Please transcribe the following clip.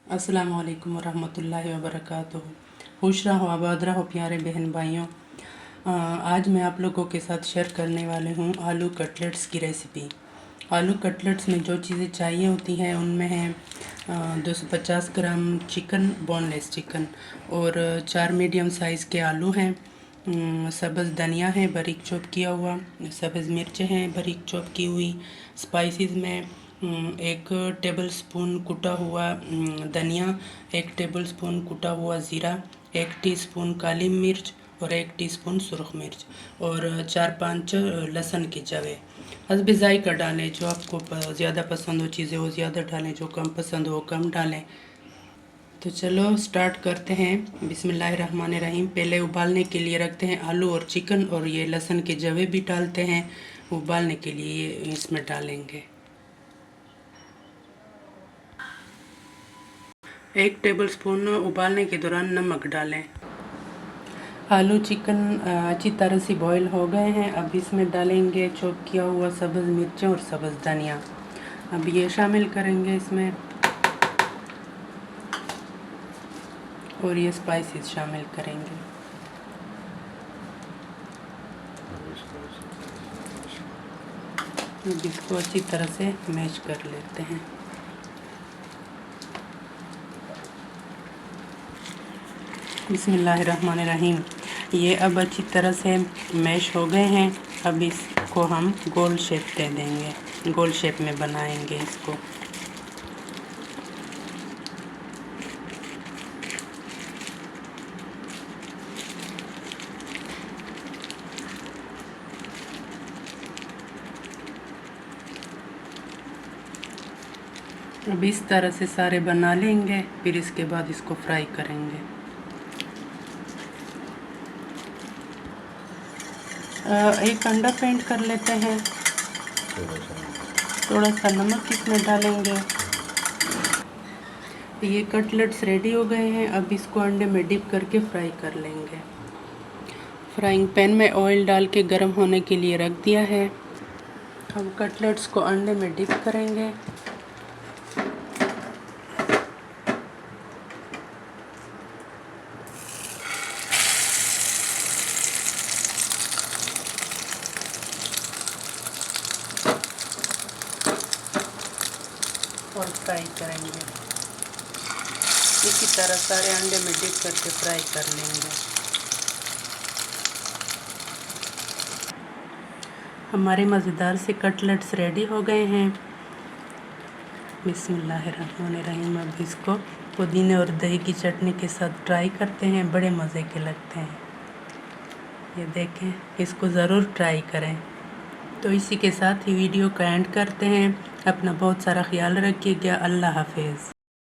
अस्सलाम वालेकुम वरहमतुल्लाहि वबरकातुहू। खुश रहो, आबाद रहो प्यारे बहन भाइयों। आज मैं आप लोगों के साथ शेयर करने वाले हूँ आलू कटलेट्स की रेसिपी। आलू कटलेट्स में जो चीज़ें चाहिए होती हैं उनमें है 250 ग्राम चिकन, बोनलेस चिकन, और 4 मीडियम साइज़ के आलू हैं, सब्ज़ धनिया है बारीक चॉप किया हुआ, सब्ज़ मिर्चें हैं बारीक चॉप की हुई। स्पाइसेस में 1 टेबल स्पून कुटा हुआ धनिया, 1 टेबल स्पून कुटा हुआ ज़ीरा, 1 टीस्पून काली मिर्च और 1 टीस्पून सुरख मिर्च, और 4-5 लहसुन के जवे। हस्बे ज़ायका डालें, जो आपको ज़्यादा पसंद हो चीज़ें वो ज़्यादा डालें, जो कम पसंद हो कम डालें। तो चलो स्टार्ट करते हैं। बिस्मिल्लाहिर्रहमानिर्रहीम। पहले उबालने के लिए रखते हैं आलू और चिकन, और ये लहसुन के जवे भी डालते हैं उबालने के लिए, ये इसमें डालेंगे। 1 टेबल स्पून उबालने के दौरान नमक डालें। आलू चिकन अच्छी तरह से बॉईल हो गए हैं। अब इसमें डालेंगे चॉप किया हुआ सब्ज़ मिर्चें और सब्ज़ धनिया। अब ये शामिल करेंगे इसमें, और ये स्पाइसेस शामिल करेंगे। अब इसको अच्छी तरह से मैश कर लेते हैं। बिस्मिल्लाहिर्रहमानिर्रहीम। ये अब अच्छी तरह से मैश हो गए हैं। अब इसको हम गोल शेप दे देंगे, गोल शेप में बनाएंगे इसको। अब इस तरह से सारे बना लेंगे, फिर इसके बाद इसको फ्राई करेंगे। एक अंडा फेंट कर लेते हैं, थोड़ा सा नमक इसमें डालेंगे। ये कटलेट्स रेडी हो गए हैं। अब इसको अंडे में डिप करके फ्राई कर लेंगे। फ्राइंग पैन में ऑयल डाल के गर्म होने के लिए रख दिया है। अब कटलेट्स को अंडे में डिप करेंगे। और फ्राई करेंगे। इसी तरह सारे अंडे में डिप करके फ्राई कर लेंगे। हमारे मज़ेदार से कटलेट्स रेडी हो गए हैं। बिस्मिल्लाहिर्रहमानिर्रहीम। अब इसको पुदीने और दही की चटनी के साथ ट्राई करते हैं, बड़े मज़े के लगते हैं। ये देखें, इसको ज़रूर ट्राई करें। तो इसी के साथ ही वीडियो का एंड करते हैं। अपना बहुत सारा ख्याल रखिएगा। अल्लाह हाफिज़।